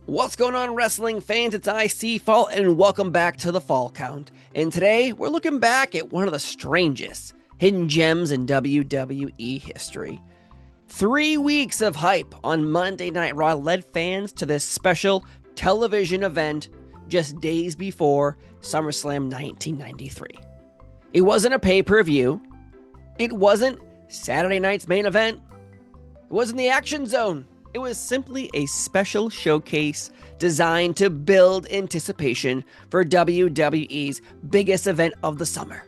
What's going on, wrestling fans? It's IC Fall, and welcome back to the Fall Count. And today, we're looking back at one of the strangest hidden gems in WWE history. 3 weeks of hype on Monday Night Raw led fans to this special television event just days before SummerSlam 1993. It wasn't a pay-per-view. It wasn't Saturday night's main event. It wasn't the Action Zone. It was simply a special showcase designed to build anticipation for WWE's biggest event of the summer.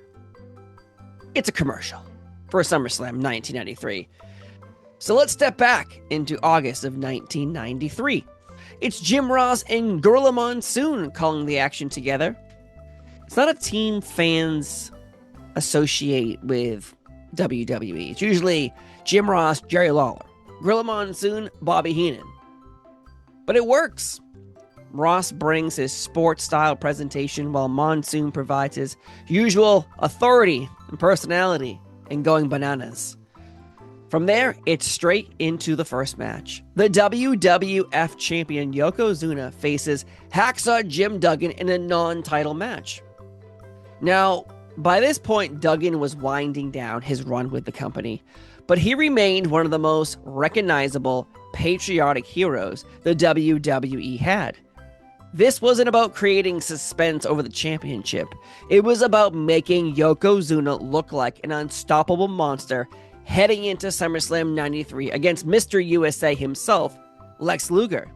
It's a commercial for SummerSlam 1993. So let's step back into August of 1993. It's Jim Ross and Gorilla Monsoon calling the action together. It's not a team fans associate with WWE. It's usually Jim Ross, Jerry Lawler, Gorilla Monsoon, Bobby Heenan. But it works. Ross brings his sports-style presentation while Monsoon provides his usual authority and personality and going bananas. From there, it's straight into the first match. The WWF champion Yokozuna faces Hacksaw Jim Duggan in a non-title match. Now, by this point, Duggan was winding down his run with the company, but he remained one of the most recognizable, patriotic heroes the WWE had. This wasn't about creating suspense over the championship. It was about making Yokozuna look like an unstoppable monster heading into SummerSlam 93 against Mr. USA himself, Lex Luger.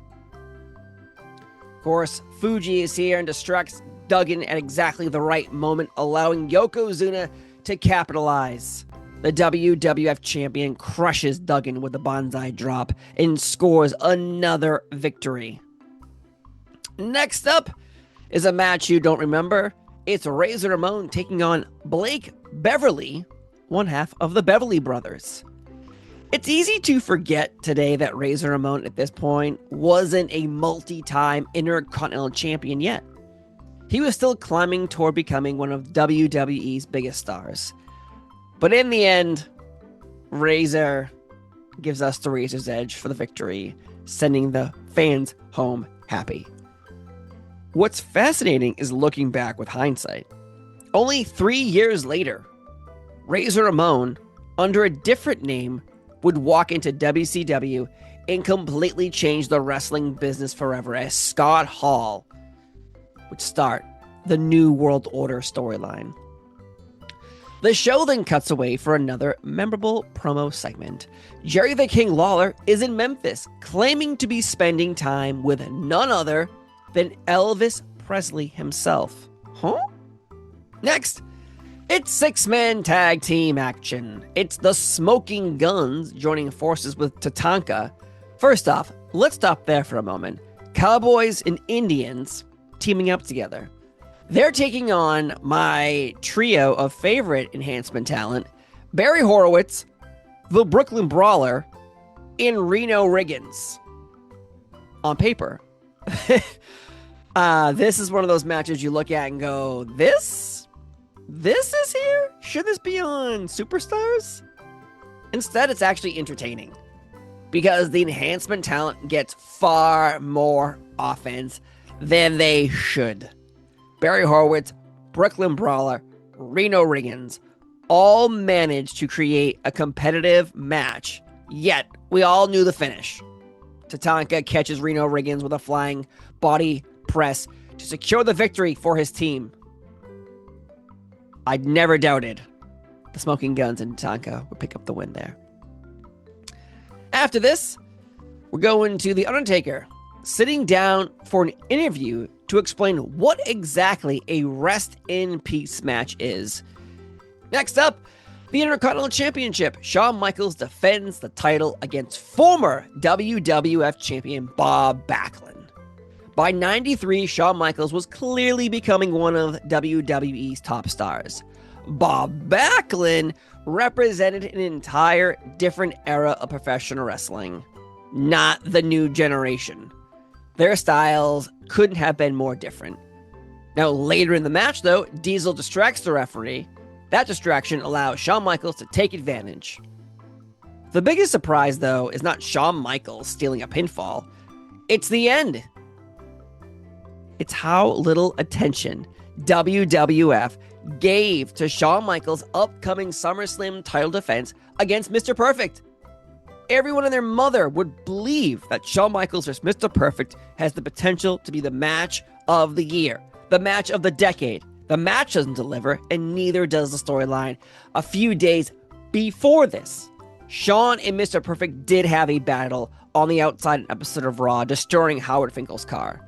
Of course, Fuji is here and distracts Duggan at exactly the right moment, allowing Yokozuna to capitalize. The WWF champion crushes Duggan with a bonsai drop and scores another victory. Next up is a match you don't remember. It's Razor Ramon taking on Blake Beverly, one half of the Beverly Brothers. It's easy to forget today that Razor Ramon at this point wasn't a multi-time Intercontinental Champion yet. He was still climbing toward becoming one of WWE's biggest stars. But in the end, Razor gives us the Razor's Edge for the victory, sending the fans home happy. What's fascinating is looking back with hindsight. Only 3 years later, Razor Ramon, under a different name, would walk into WCW and completely change the wrestling business forever as Scott Hall would start the New World Order storyline. The show then cuts away for another memorable promo segment. Jerry the King Lawler is in Memphis, claiming to be spending time with none other than Elvis Presley himself. Huh? Next, it's six-man tag team action. It's the Smoking Guns joining forces with Tatanka. First off, let's stop there for a moment. Cowboys and Indians teaming up together. They're taking on my trio of favorite enhancement talent, Barry Horowitz, the Brooklyn Brawler, and Reno Riggins. On paper. This is one of those matches you look at and go, This is here? Should this be on Superstars? Instead, it's actually entertaining because the enhancement talent gets far more offense than they should. Barry Horowitz, Brooklyn Brawler, Reno Riggins all managed to create a competitive match, yet we all knew the finish. Tatanka catches Reno Riggins with a flying body press to secure the victory for his team. I'd never doubted the Smoking Guns and Tatanka would pick up the win there. After this, we're going to The Undertaker, sitting down for an interview to explain what exactly a rest in peace match is. Next up, the Intercontinental Championship. Shawn Michaels defends the title against former WWF champion Bob Backlund. By 93, Shawn Michaels was clearly becoming one of WWE's top stars. Bob Backlund represented an entire different era of professional wrestling, not the new generation. Their styles couldn't have been more different. Now, later in the match, though, Diesel distracts the referee. That distraction allows Shawn Michaels to take advantage. The biggest surprise, though, is not Shawn Michaels stealing a pinfall. It's the end. It's how little attention WWF gave to Shawn Michaels' upcoming SummerSlam title defense against Mr. Perfect. Everyone and their mother would believe that Shawn Michaels vs. Mr. Perfect has the potential to be the match of the year, the match of the decade. The match doesn't deliver, and neither does the storyline. A few days before this, Shawn and Mr. Perfect did have a battle on the outside episode of Raw, destroying Howard Finkel's car.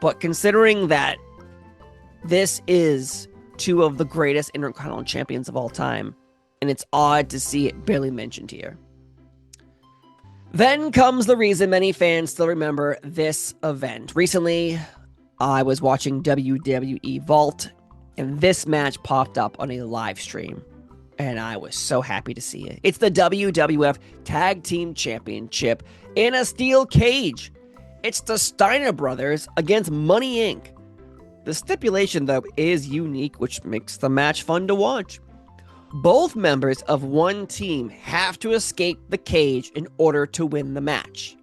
But considering that this is two of the greatest Intercontinental champions of all time, and it's odd to see it barely mentioned here. Then comes the reason many fans still remember this event. Recently, I was watching WWE Vault, and this match popped up on a live stream, and I was so happy to see it. It's the WWF Tag Team Championship in a steel cage. It's the Steiner brothers against Money Inc. The stipulation, though, is unique, which makes the match fun to watch. Both members of one team have to escape the cage in order to win the match.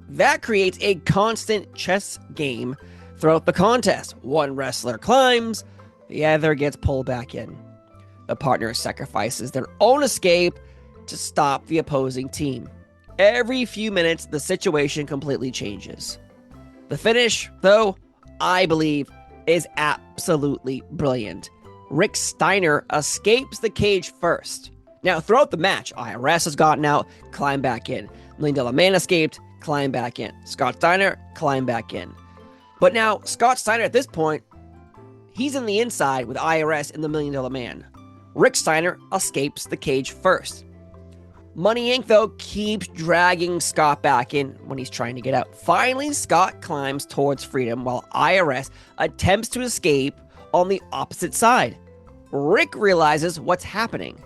That creates a constant chess game throughout the contest. One wrestler climbs, the other gets pulled back in. The partner sacrifices their own escape to stop the opposing team. Every few minutes, the situation completely changes. The finish, though, I believe, is absolutely brilliant. Rick Steiner escapes the cage first. Now, throughout the match, IRS has gotten out, climbed back in. $1 Million Man escaped, climbed back in. Scott Steiner, climbed back in. But now, Scott Steiner at this point, he's in the inside with IRS and the $1 Million Man. Rick Steiner escapes the cage first. Money Inc., though, keeps dragging Scott back in when he's trying to get out. Finally, Scott climbs towards freedom while IRS attempts to escape on the opposite side. Rick realizes what's happening.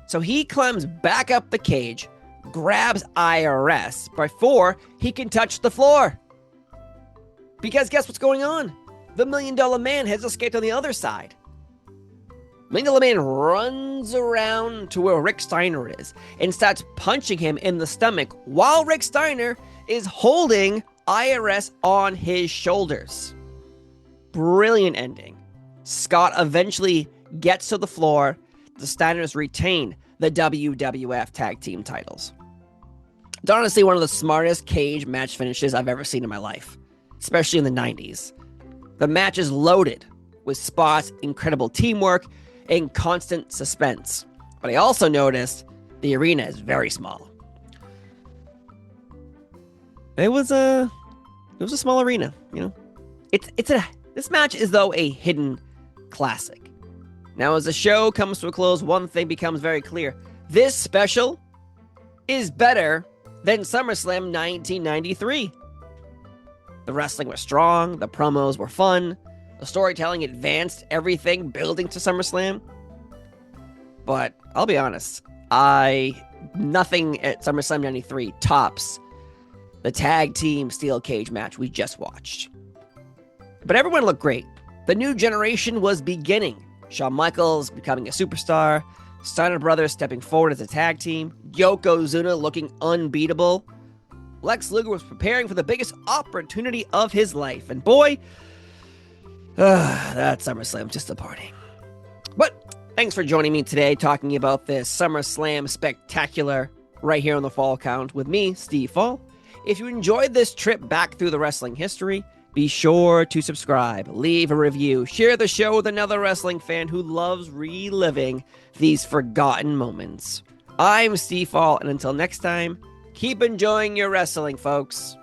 So he climbs back up the cage, grabs IRS before he can touch the floor. Because guess what's going on? The $1 Million Man has escaped on the other side. $1 Million Man runs around to where Rick Steiner is and starts punching him in the stomach while Rick Steiner is holding IRS on his shoulders. Brilliant ending. Scott eventually gets to the floor. The Steiners retain the WWF Tag Team titles. It's honestly one of the smartest cage match finishes I've ever seen in my life, especially in the 90s. The match is loaded with spots, incredible teamwork, and constant suspense. But I also noticed the arena is very small. It was a small arena, you know. This match is, though, a hidden classic. Now, as the show comes to a close, one thing becomes very clear. This special is better than SummerSlam 1993. The wrestling was strong, the promos were fun, the storytelling advanced everything building to SummerSlam. But I'll be honest, nothing at SummerSlam 93 tops the tag team steel cage match we just watched. But everyone looked great. The new generation was beginning. Shawn Michaels becoming a superstar, Steiner brothers stepping forward as a tag team, Yokozuna looking unbeatable. Lex Luger was preparing for the biggest opportunity of his life. And boy, that SummerSlam just a party. But thanks for joining me today talking about this SummerSlam Spectacular right here on the Fall Count with me, Steve Fall. If you enjoyed this trip back through the wrestling history, be sure to subscribe, leave a review, share the show with another wrestling fan who loves reliving these forgotten moments. I'm Steve Fall, and until next time, keep enjoying your wrestling, folks.